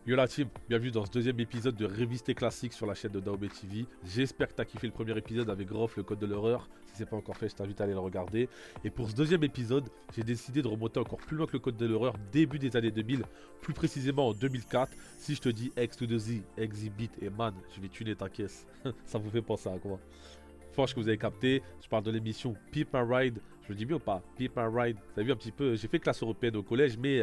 Yo la team, bienvenue dans ce deuxième épisode de Révisté Classique sur la chaîne de Daobé TV. J'espère que t'as kiffé le premier épisode avec Groff, le code de l'horreur. Si c'est pas encore fait, je t'invite à aller le regarder. Et pour ce deuxième épisode, j'ai décidé de remonter encore plus loin que le code de l'horreur, début des années 2000, plus précisément en 2004. Si je te dis X to the Z, Exhibit et Man, je vais tuer ta caisse. Ça vous fait penser à quoi? Je pense que vous avez capté, je parle de l'émission Pimp My Ride. Je le dis bien ou pas? Pimp My Ride. Vous avez vu un petit peu, j'ai fait classe européenne au collège, mais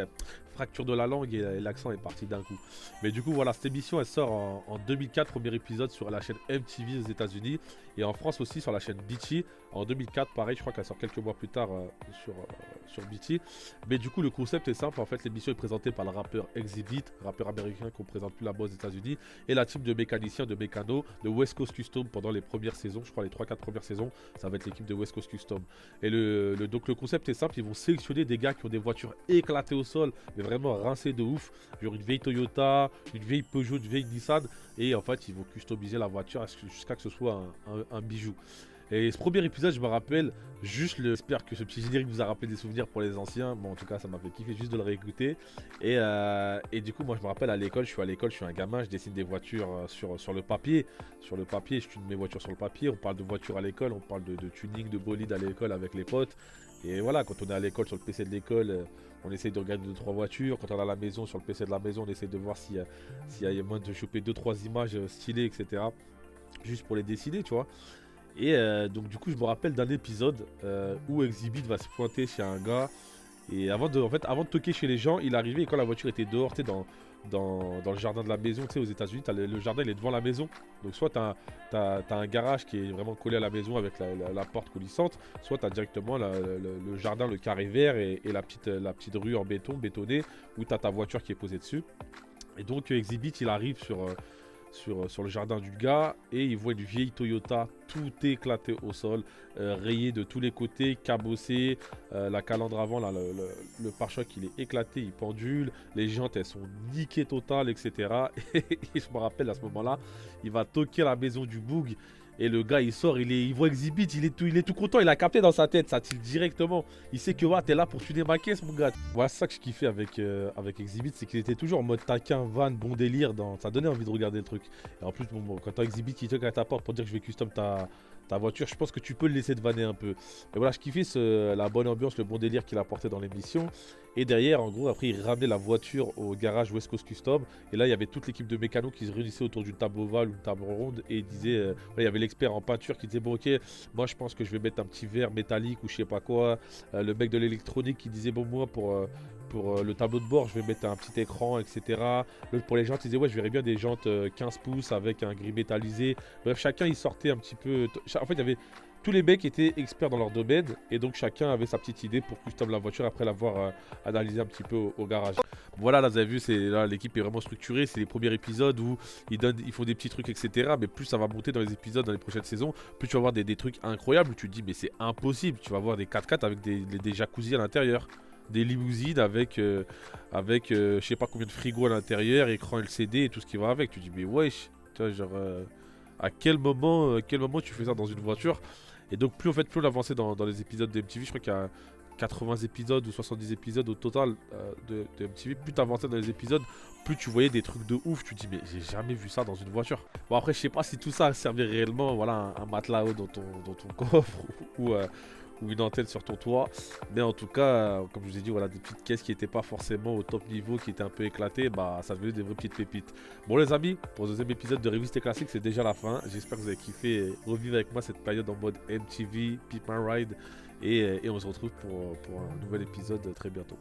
fracture de la langue et l'accent est parti d'un coup. Mais du coup, voilà, cette émission, elle sort en 2004, premier épisode sur la chaîne MTV aux États-Unis et en France aussi sur la chaîne BT. En 2004, pareil, je crois qu'elle sort quelques mois plus tard sur BT. Mais du coup, le concept est simple. En fait, l'émission est présentée par le rappeur Exhibit, rappeur américain qu'on présente plus là-bas aux États-Unis, et la team de mécaniciens, de mécanos de West Coast Custom pendant les premières saisons. Je crois les 3-4 premières saisons, ça va être l'équipe de West Coast Custom. Et donc le concept est simple, ils vont sélectionner des gars qui ont des voitures éclatées au sol, mais vraiment rincées de ouf, genre une vieille Toyota, une vieille Peugeot, une vieille Nissan, et en fait ils vont customiser la voiture jusqu'à ce que ce soit un bijou. Et ce premier épisode, je me rappelle, j'espère que ce petit générique vous a rappelé des souvenirs pour les anciens. Bon, en tout cas, ça m'a fait kiffer juste de le réécouter. Et du coup, moi, je me rappelle à l'école, je suis un gamin, je dessine des voitures sur le papier. Sur le papier, je tune mes voitures sur le papier. On parle de voitures à l'école, on parle de tuning, de bolide à l'école avec les potes. Et voilà, quand on est à l'école, sur le PC de l'école, on essaye de regarder 2-3 voitures. Quand on est à la maison, sur le PC de la maison, on essaye de voir s'il y a moyen de choper 2-3 images stylées, etc. Juste pour les dessiner, tu vois. Et donc du coup je me rappelle d'un épisode où Exhibit va se pointer chez un gars. Et avant de toquer chez les gens, il arrivait et quand la voiture était dehors, tu sais, dans le jardin de la maison, tu sais, aux États-Unis, le jardin il est devant la maison. Donc soit t'as un garage qui est vraiment collé à la maison avec la porte coulissante, soit t'as directement le jardin, le carré vert et la petite rue en béton, bétonnée, où t'as ta voiture qui est posée dessus. Et donc Exhibit il arrive sur le jardin du gars et il voit une vieille Toyota tout éclaté au sol, rayé de tous les côtés, cabossé, la calandre avant, là, le pare-choc il est éclaté, il pendule, les jantes elles sont niquées totales, etc. Et je me rappelle à ce moment-là, il va toquer à la maison du Boug. Et le gars il sort, il voit Exhibit, il est tout content, il a capté dans sa tête, ça tire directement. Il sait que ouais, t'es là pour tuer ma caisse mon gars. Voilà, c'est ça que je kiffais avec Exhibit, c'est qu'il était toujours en mode taquin, van, bon délire, ça donnait envie de regarder le truc. Et en plus, bon, quand t'as Exhibit qui toque à ta porte pour dire que je vais custom ta voiture, je pense que tu peux le laisser te vanner un peu. Et voilà, je kiffais la bonne ambiance, le bon délire qu'il apportait dans l'émission. Et derrière, en gros, après, il ramenait la voiture au garage West Coast Custom. Et là, il y avait toute l'équipe de mécanos qui se réunissait autour d'une table ovale ou une table ronde. Et il disait, il y avait l'expert en peinture qui disait, bon, ok, moi, je pense que je vais mettre un petit verre métallique ou je sais pas quoi. Le mec de l'électronique qui disait, bon, moi, pour le tableau de bord, je vais mettre un petit écran, etc. L'autre pour les jantes, il disait, ouais, je verrais bien des jantes 15 pouces avec un gris métallisé. Bref, chacun, il sortait un petit peu. En fait, il y avait. Tous les mecs étaient experts dans leur domaine et donc chacun avait sa petite idée pour custom la voiture après l'avoir analysé un petit peu au garage. Voilà, là vous avez vu, l'équipe est vraiment structurée, c'est les premiers épisodes où ils font des petits trucs, etc. Mais plus ça va monter dans les épisodes, dans les prochaines saisons, plus tu vas voir des trucs incroyables où tu te dis mais c'est impossible. Tu vas voir des 4x4 avec des jacuzzi à l'intérieur, des limousines avec je sais pas combien de frigos à l'intérieur, écran LCD et tout ce qui va avec. Tu te dis mais wesh, tu vois, genre à quel moment tu fais ça dans une voiture? Et donc plus on avançait dans les épisodes de MTV, je crois qu'il y a 80 épisodes ou 70 épisodes au total de MTV, plus tu avançais dans les épisodes, plus tu voyais des trucs de ouf, tu te dis mais j'ai jamais vu ça dans une voiture. Bon après je sais pas si tout ça servait réellement, voilà un matelas haut dans ton coffre ou une antenne sur ton toit, mais en tout cas comme je vous ai dit, voilà des petites caisses qui n'étaient pas forcément au top niveau, qui étaient un peu éclatées, bah ça devenait des vraies petites pépites. Bon les amis, pour ce deuxième épisode de Révisté Classique, c'est déjà la fin. J'espère que vous avez kiffé et revivre avec moi cette période en mode MTV, Pimp My Ride, et on se retrouve pour un nouvel épisode très bientôt.